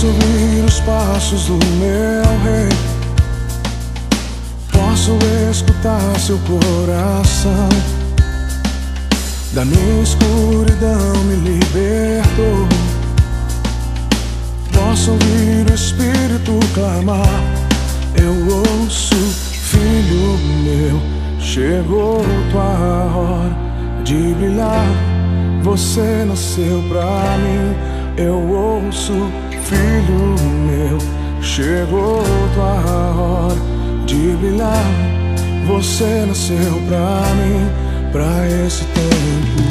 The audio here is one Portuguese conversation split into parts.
Posso ouvir os passos do meu rei, posso escutar seu coração. Da minha escuridão me libertou. Posso ouvir o Espírito clamar. Eu ouço, filho meu, chegou tua hora de brilhar. Você nasceu pra mim. Eu ouço, filho meu, chegou tua hora de brilhar. Você nasceu pra mim, pra esse tempo.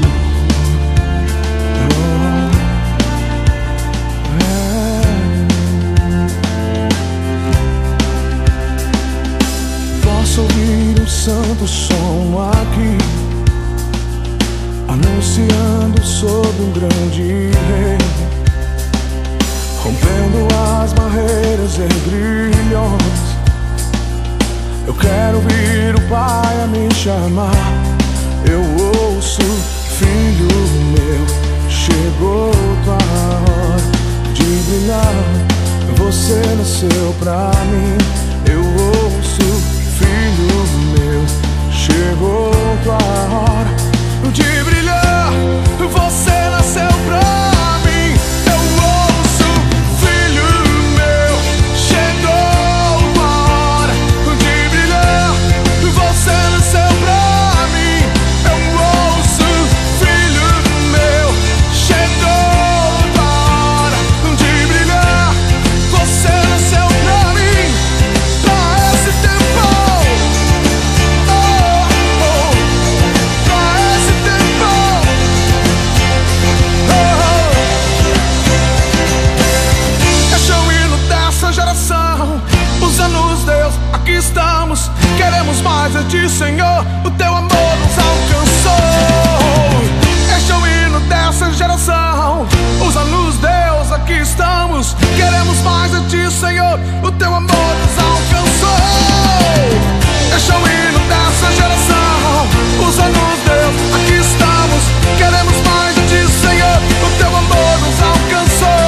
Posso ouvir um santo som aqui, anunciando sobre um grande rei, rompendo as barreiras e grilhões. Eu quero ouvir o Pai a me chamar. Eu ouço, filho meu, chegou tua hora de brilhar. Você nasceu pra mim. Eu ouço, filho meu, chegou tua hora de brilhar. Você nasceu pra mim. Eu ouço, filho meu, chegou tua hora de brilhar. Você nasceu pra mim. Eu ouço, filho meu, chegou tua hora de brilhar. Você nasceu pra mim, pra esse tempo. Pra esse tempo. Este é o hino dessa geração. Usa-nos, Deus, aqui estamos. Queremos mais de ti, Senhor. O teu amor nos alcançou. Este é o hino dessa geração. Usa-nos, Deus, aqui estamos. Queremos mais de ti, Senhor. O teu amor nos alcançou. Este é o hino dessa geração. Usa-nos, Deus, aqui estamos. Queremos mais de ti, Senhor. O teu amor nos alcançou.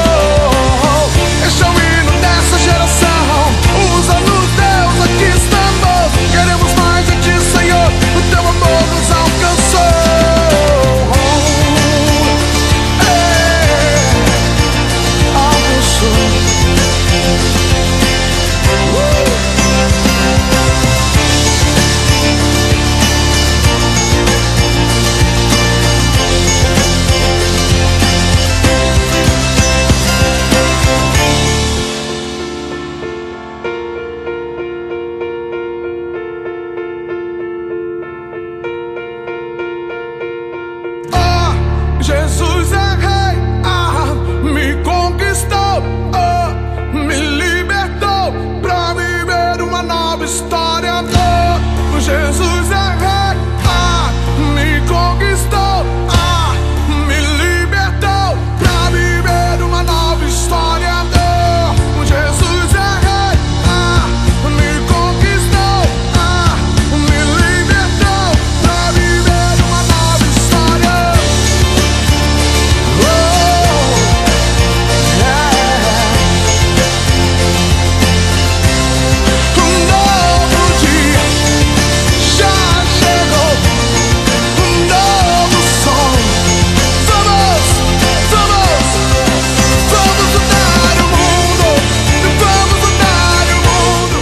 Este é o hino dessa geração. Usa-nos, Deus, aqui estamos. Queremos mais de ti, Senhor. O teu amor nos alcançou. Alcançou. Jesus é rei, me conquistou, me libertou pra viver uma nova história. Jesus é rei, me conquistou, me libertou pra viver uma nova história. Jesus é rei, me conquistou, me libertou pra viver uma nova história. Um novo dia já chegou, um novo sonho. Vamos mudar o mundo, vamos mudar o mundo.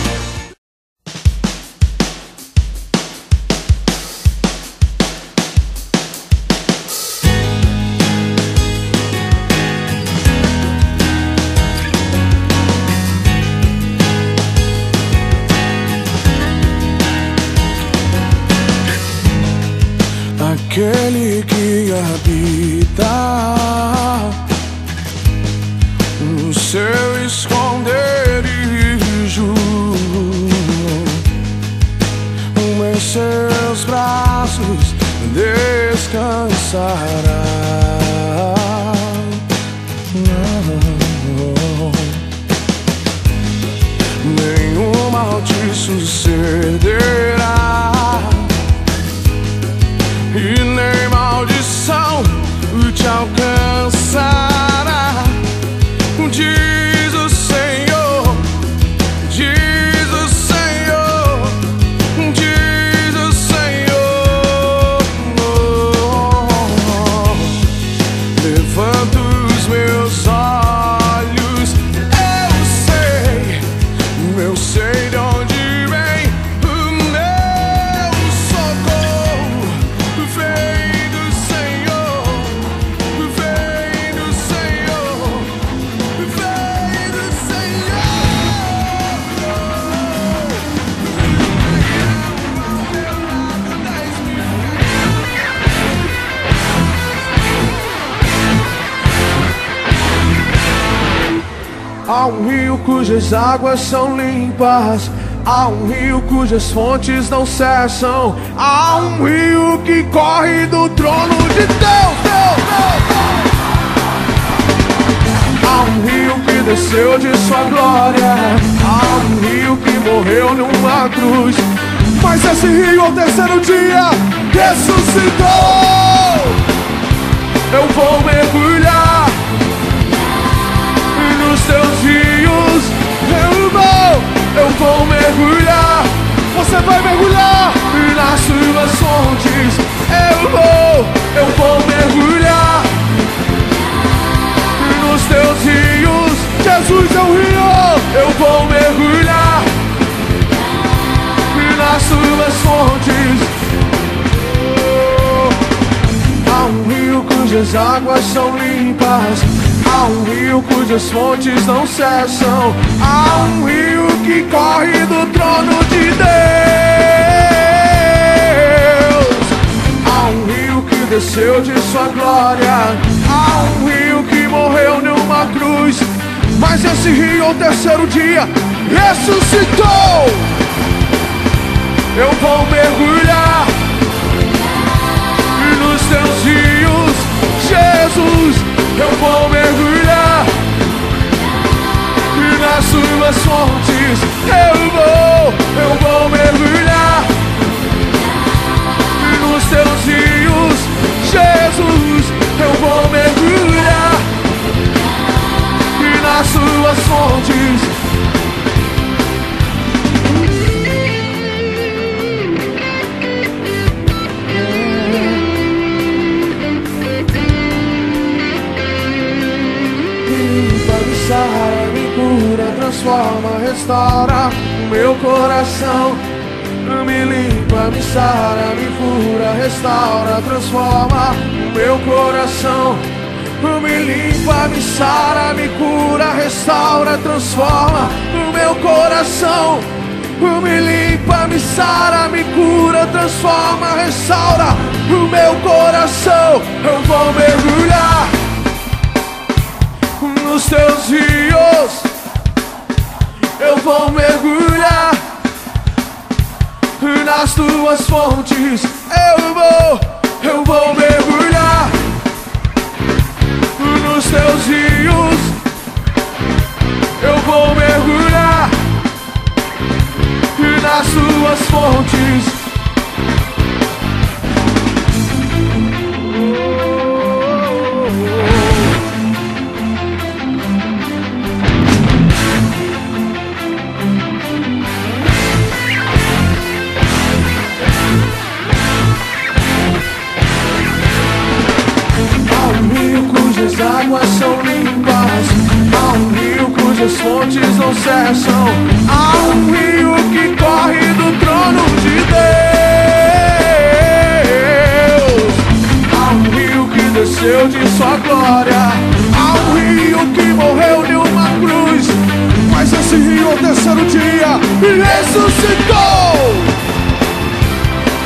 Aquele que habita no seu esconderijo, em seus braços descansará. Nenhum mal te sucederá e nem maldição te alcançará. Diz sei de onde vem o meu socorro. Vem do Senhor, vem do Senhor, vem do Há um rio cujas águas são limpas, há um rio cujas fontes não cessam, há um rio que corre do trono de Deus. Há um rio que desceu de sua glória, há um rio que morreu numa cruz, mas esse rio ao terceiro dia ressuscitou. Eu vou mergulhar nos teus rios, eu vou mergulhar. Você vai mergulhar nas suas fontes. Eu vou mergulhar nos teus rios. Jesus é o rio. Eu vou mergulhar nas suas fontes. Há um rio cujas águas são limpas, há um rio cujas fontes não cessam, há um rio que corre do trono de Deus. Há um rio que desceu de sua glória, há um rio que morreu numa cruz, mas esse rio ao terceiro dia ressuscitou. Eu vou mergulhar nos teus rios, Jesus. Eu vou mergulhar nas suas fontes. Eu vou mergulhar nos teus rios, Jesus. Eu vou mergulhar nas suas fontes. Me cura, transforma, restaura o meu coração. Me limpa, me sara, me cura, restaura, transforma o meu coração. Me limpa, me sara, me cura, restaura, transforma o meu coração. Me limpa, me sara, me cura, transforma, restaura o meu coração. Eu vou mergulhar nos teus rios, eu vou mergulhar nas tuas fontes. Eu vou mergulhar nos teus rios, eu vou mergulhar nas tuas fontes. As águas são limpas, há um rio cujas fontes não cessam, há um rio que corre do trono de Deus. Há um rio que desceu de sua glória, há um rio que morreu de uma cruz, mas esse rio ao terceiro dia ressuscitou.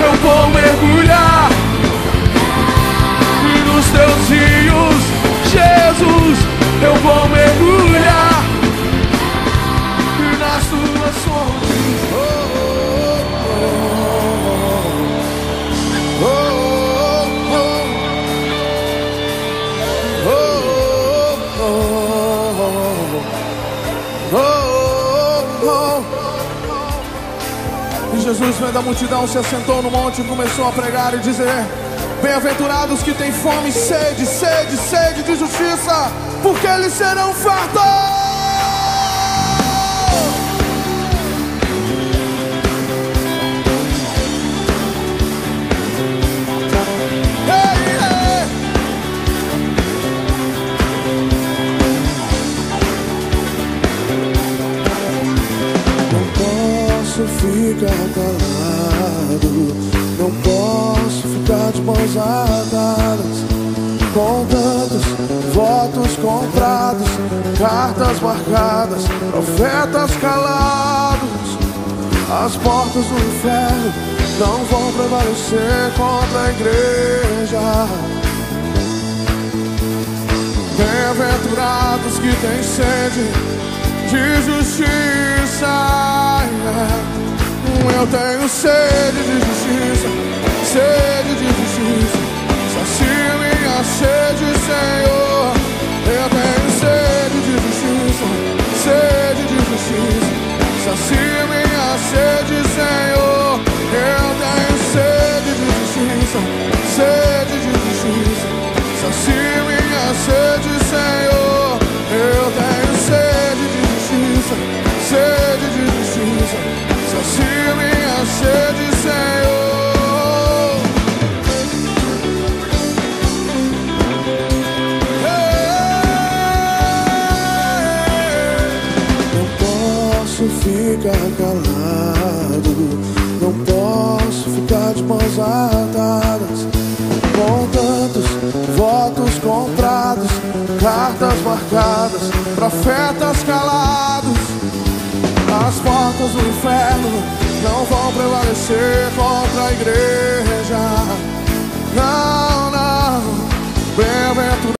Eu vou mergulhar nos teus rios, Jesus. Eu vou mergulhar nas tuas fontes. E Jesus, vendo a multidão, se assentou no monte e começou a pregar e dizer: bem-aventurados que têm fome e sede, sede, sede de justiça, porque eles serão fartos. ficar calado, não posso ficar de mãos atadas, com tantos votos comprados, cartas marcadas, profetas calados. As portas do inferno não vão prevalecer contra a igreja. Bem-aventurados que têm sede de justiça. Eu tenho sede de justiça, sede de justiça. Sacia minha sede, Senhor. Eu tenho sede de justiça, sede de justiça. Sacia minha sede, Senhor. Eu tenho sede de justiça, sede de justiça. Sacia minha sede, Senhor. Eu tenho sede de justiça, sede de justiça. Sacia minha sede, Senhor. Ficar calado, não posso ficar de mãos atadas, com tantos votos comprados, cartas marcadas, profetas calados. As portas do inferno não vão prevalecer contra a igreja.